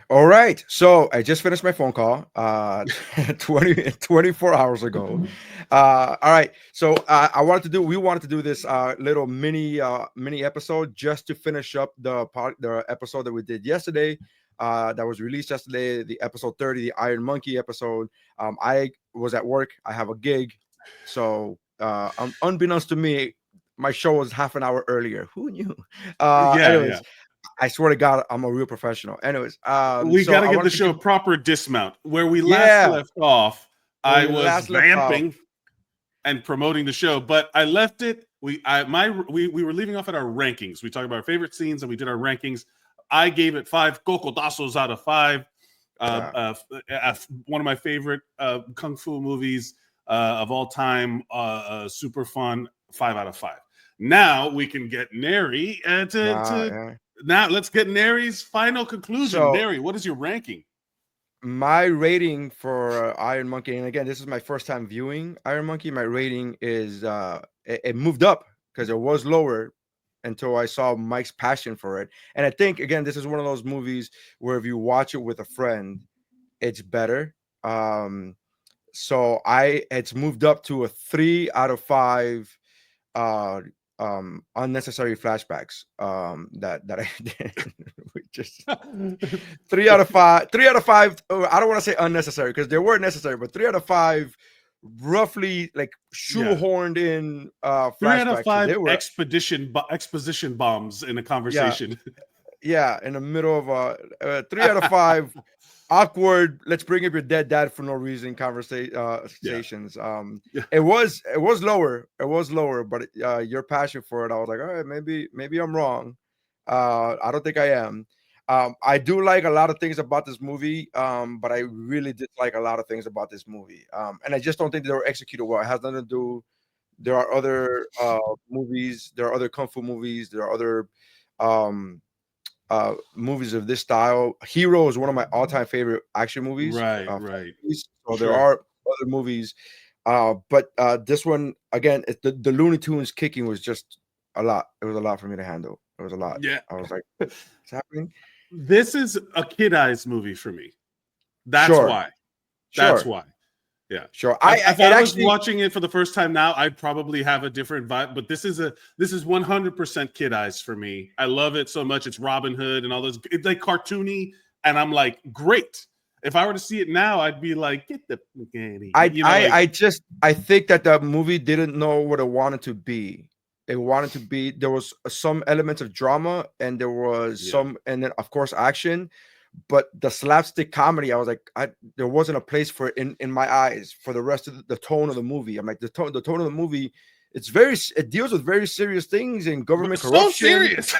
All right, so I just finished my phone call 24 hours ago. All right, so we wanted to do this little mini episode just to finish up the episode that we did yesterday, that was released yesterday, the episode 30, the Iron Monkey episode. I was at work, I have a gig, so unbeknownst to me, my show was half an hour earlier. Who knew? Anyways, I swear to God, I'm a real professional. Anyways, we got to give the show a proper dismount. Where we last left off, I was vamping and promoting the show, but I left it. We were leaving off at our rankings. We talked about our favorite scenes and we did our rankings. I gave it 5 cocodazos out of 5. One of my favorite kung fu movies of all time. Super fun. 5 out of 5. Now we can get Nery Now let's get Nery's final conclusion. So, Nery, what is your ranking? My rating for Iron Monkey, and again, this is my first time viewing Iron Monkey. My rating is it moved up because it was lower until I saw Mike's passion for it. And I think again, this is one of those movies where if you watch it with a friend, it's better. So it's moved up to a 3 out of 5. Unnecessary flashbacks that I did. We just 3 out of 5. 3 out of 5. I don't want to say unnecessary because they were necessary, but 3 out of 5 roughly like shoehorned in flashbacks. 3 out of 5 exposition bombs in a conversation. Yeah, in the middle of 3 out of 5 awkward, let's bring up your dead dad for no reason conversations. It was lower. It was lower, but your passion for it, I was like, all right, maybe I'm wrong. I don't think I am. I do like a lot of things about this movie, but I really dislike a lot of things about this movie. And I just don't think they were executed well. It has nothing to do. There are other movies. There are other kung fu movies. There are other movies of this style. Hero is one of my all-time favorite action movies. Right. So there are other movies, but this one again, the Looney Tunes kicking was just a lot. It was a lot for me to handle. It was a lot. Yeah, I was like, what's happening? This is a kid eyes movie for me. That's why. That's why. Yeah, sure. If I was watching it for the first time now, I'd probably have a different vibe. But this is 100% kid eyes for me. I love it so much. It's Robin Hood and all those. It's like cartoony, and I'm like, great. If I were to see it now, I'd be like, get the. I think that the movie didn't know what it wanted to be. It wanted to be. There was some elements of drama, and there was some, and then of course action. But the slapstick comedy, I was like, there wasn't a place for it in my eyes for the rest of the tone of the movie. I'm like, the tone of the movie, it deals with very serious things and government corruption. So serious,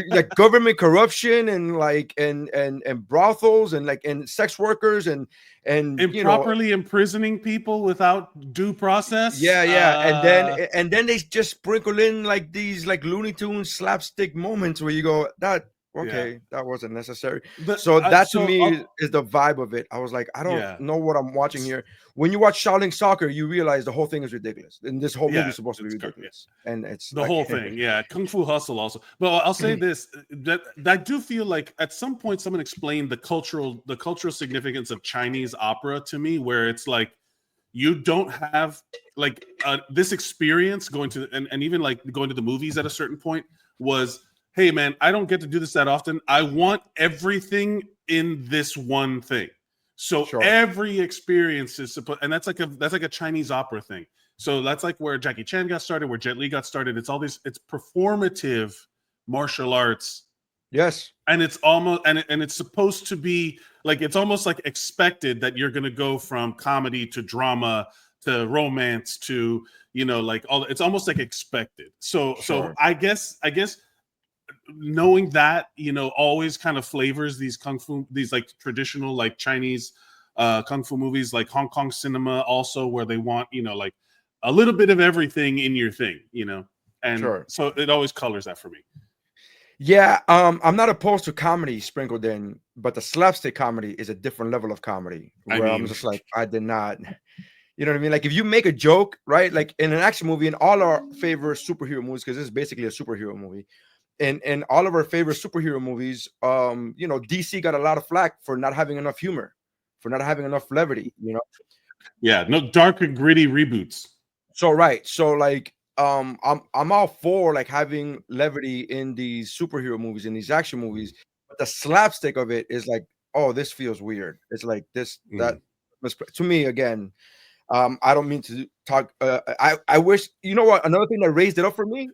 like government corruption and like and brothels and like and sex workers and improperly imprisoning people without due process. And then they just sprinkle in like these like Looney Tunes slapstick moments where you go that. Okay, that wasn't necessary. So that to me is the vibe of it. I was like, I don't know what I'm watching here. When you watch Shaolin Soccer, you realize the whole thing is ridiculous, and this whole movie is supposed to be ridiculous. And it's the whole thing. Kung Fu Hustle also. But I'll say this: that I do feel like at some point someone explained the cultural significance of Chinese opera to me, where it's like you don't have like this experience going to and even like going to the movies at a certain point was. Hey man, I don't get to do this that often. I want everything in this one thing. So every experience is supposed, and that's like a Chinese opera thing. So that's like where Jackie Chan got started, where Jet Li got started. It's all these, it's performative martial arts. Yes. And it's almost, and it's supposed to be like, it's almost like expected that you're going to go from comedy to drama to romance to, like all, it's almost like expected. So I guess knowing that, always kind of flavors these kung fu, these like traditional like Chinese kung fu movies, like Hong Kong cinema also, where they want, like a little bit of everything in your thing, and so it always colors that for me. Yeah, I'm not opposed to comedy sprinkled in, but the slapstick comedy is a different level of comedy where I'm just like, I did not, You know what I mean? Like if you make a joke, right? Like in an action movie, in all our favorite superhero movies, because this is basically a superhero movie. In all of our favorite superhero movies, you know, DC got a lot of flack for not having enough humor, for not having enough levity, you know. Yeah, no dark and gritty reboots. So right. So like I'm all for like having levity in these superhero movies, in these action movies, but the slapstick of it is like, oh, this feels weird. It's like this that to me again. I don't mean to talk. I wish, you know what? Another thing that raised it up for me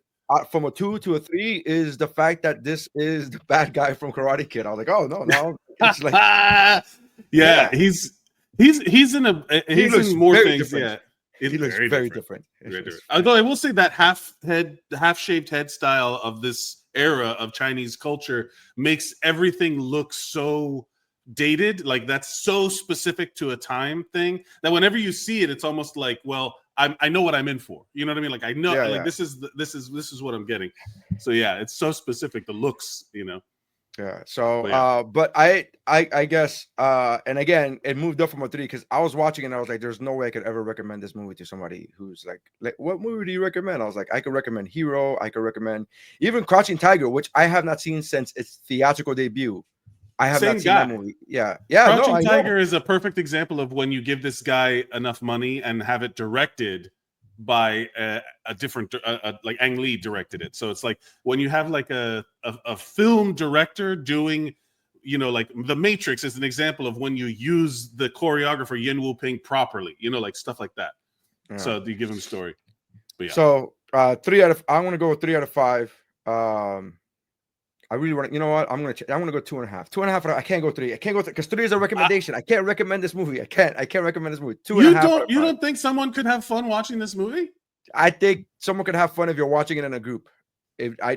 from a 2 to a 3 is the fact that this is the bad guy from Karate Kid. I was like, oh no, it's like, yeah, he's in more things. Different. Yeah, he looks very different. Although I will say that half shaved head style of this era of Chinese culture makes everything look so dated, like that's so specific to a time thing that whenever you see it, it's almost like, well, I know what I'm in for. You know what I mean? Like I know, this is what I'm getting. So yeah, it's so specific. The looks, you know. Yeah. So, but I guess, and again, it moved up from a 3 because I was watching and I was like, there's no way I could ever recommend this movie to somebody who's like, what movie do you recommend? I was like, I could recommend Hero. I could recommend even Crouching Tiger, which I have not seen since its theatrical debut. I have not seen that movie. Yeah. Crouching Tiger is a perfect example of when you give this guy enough money and have it directed by a different, like Ang Lee directed it. So it's like when you have like a film director doing, you know, like The Matrix is an example of when you use the choreographer Yin Wu Ping properly, you know, like stuff like that. Yeah. So you give him a story. But yeah. So I want to go with 3 out of 5. I really want to, you know what? I'm going to go 2.5. 2.5. I can't go 3. I can't go because 3 is a recommendation. I can't recommend this movie. I can't recommend this movie. 2.5. You don't think someone could have fun watching this movie? I think someone could have fun if you're watching it in a group.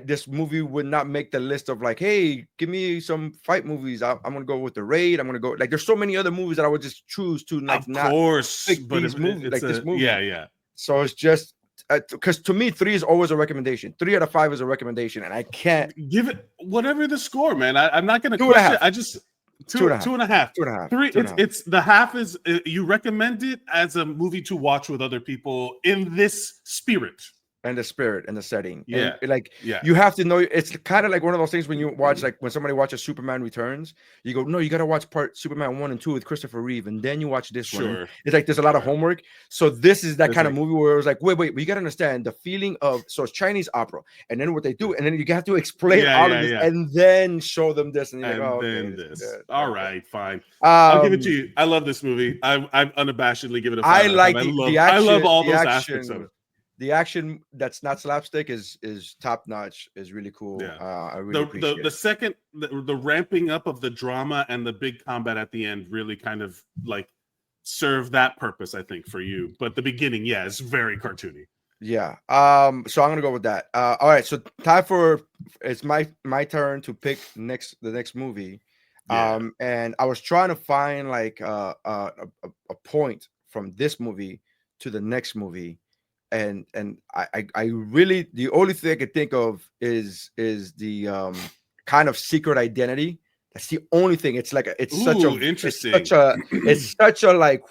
This movie would not make the list of like, hey, give me some fight movies. I'm going to go with The Raid. I'm going to go like, there's so many other movies that I would just choose to like, of course, not pick these movies like this movie. Yeah. So it's just, because to me 3 is always a recommendation. 3 out of 5 is a recommendation, and I can't give it whatever the score, man. I'm not going to question. I just 2.5. 2.5. 3. It's the half is you recommend it as a movie to watch with other people in this spirit. And the spirit and the setting. Yeah. And you have to know, it's kind of like one of those things when you watch, like when somebody watches Superman Returns, you go, no, you got to watch part Superman 1 and 2 with Christopher Reeve, and then you watch this one. It's like there's a lot of homework. So this is that kind of movie where it was like, wait, you got to understand the feeling of, so it's Chinese opera, and then what they do, and then you have to explain all of this, and then show them this, and you're like, oh, then okay, this. All right, fine. I'll give it to you. I love this movie. I unabashedly give it a 5. I like the action. I love all those aspects of it. The action that's not slapstick is top notch, is really cool. Yeah. I really appreciate it. The second, the ramping up of the drama and the big combat at the end really kind of like serve that purpose, I think, for you. But the beginning, it's very cartoony. Yeah. So I'm gonna go with that. All right. So time for it's my turn to pick the next movie. Yeah. And I was trying to find like a point from this movie to the next movie. And I really, the only thing I could think of is the kind of secret identity. That's the only thing. It's like it's such a like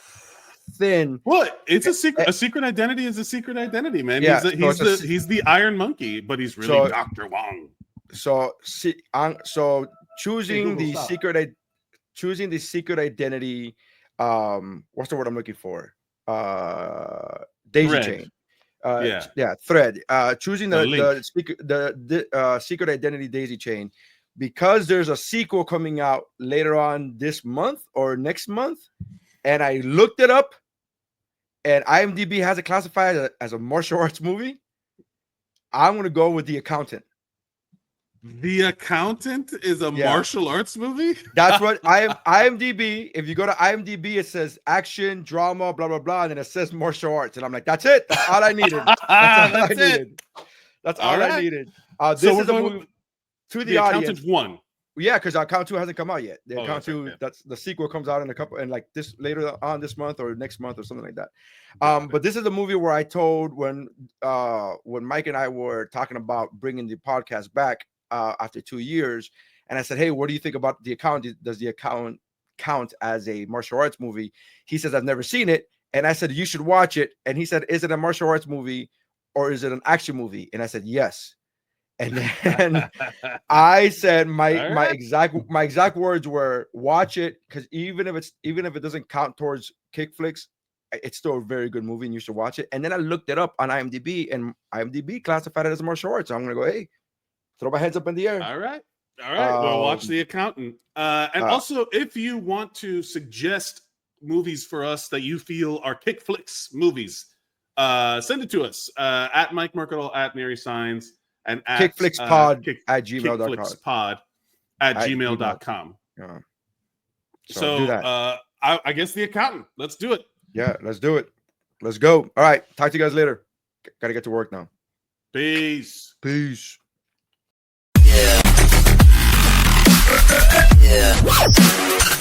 thin. What? It's a secret. A secret identity is a secret identity, man. Yeah, he's the Iron Monkey, but he's really Dr. Wong. So choosing the secret identity. What's the word I'm looking for? Daisy chain. Thread. Choosing the secret identity daisy chain, because there's a sequel coming out later on this month or next month, and I looked it up, and IMDb has it classified as a martial arts movie. I'm gonna go with The Accountant. The Accountant is a martial arts movie? That's what IMDb. If you go to IMDb, it says action, drama, blah, blah, blah. And then it says martial arts. And I'm like, that's it. That's all I needed. That's all I needed. This is a movie to the audience. Accountant 1. Yeah, because Account 2 hasn't come out yet. The Account 2, that's the sequel comes out in a couple, and like this later on this month or next month or something like that. But this is a movie where I told when Mike and I were talking about bringing the podcast back after 2 years, and I said, hey, what do you think about The Account? Does The Account count as a martial arts movie? He says, I've never seen it, And I said, you should watch it. And he said, is it a martial arts movie or is it an action movie? And I said, yes. And then I said my exact words were, watch it, because even if it doesn't count towards Kickflix, it's still a very good movie and you should watch it. And then I looked it up on IMDb, and IMDb classified it as a martial arts. So I'm gonna go, hey, throw my heads up in the air. All right. Well, watch The Accountant. And also, if you want to suggest movies for us that you feel are Kickflix movies, send it to us at Mike Mercadal, at Nery Saenz, and at Kickflixpod at gmail.com. Kickflixpod at gmail.com. So do that. I guess The Accountant. Let's do it. Yeah, let's do it. Let's go. All right. Talk to you guys later. Gotta get to work now. Peace. Yeah.